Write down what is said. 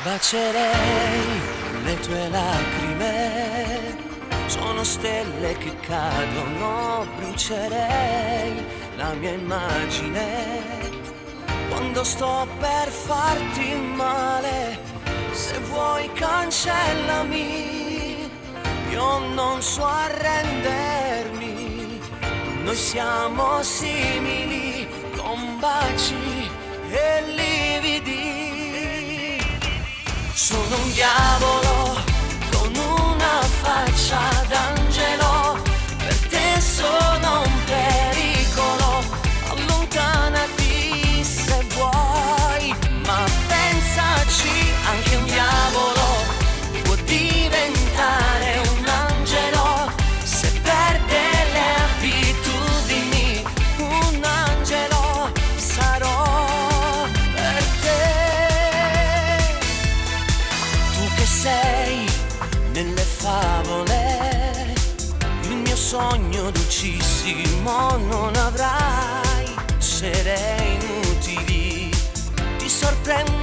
Bacerei le tue lacrime, sono stelle che cadono, brucerei la mia immagine quando sto per farti male. Se vuoi cancellami, io non so arrendermi. Noi siamo simili con baci e lividi. Sono un diavolo con una faccia d'angelo, per te sono un pericolo. Allontanati se vuoi, ma pensaci, anche un diavolo può diventare un angelo se perde le abitudini. Un angelo sarò per te. Tu che sei nelle favole, il mio sogno dolcissimo non avrai sere inutili. Ti sorprendo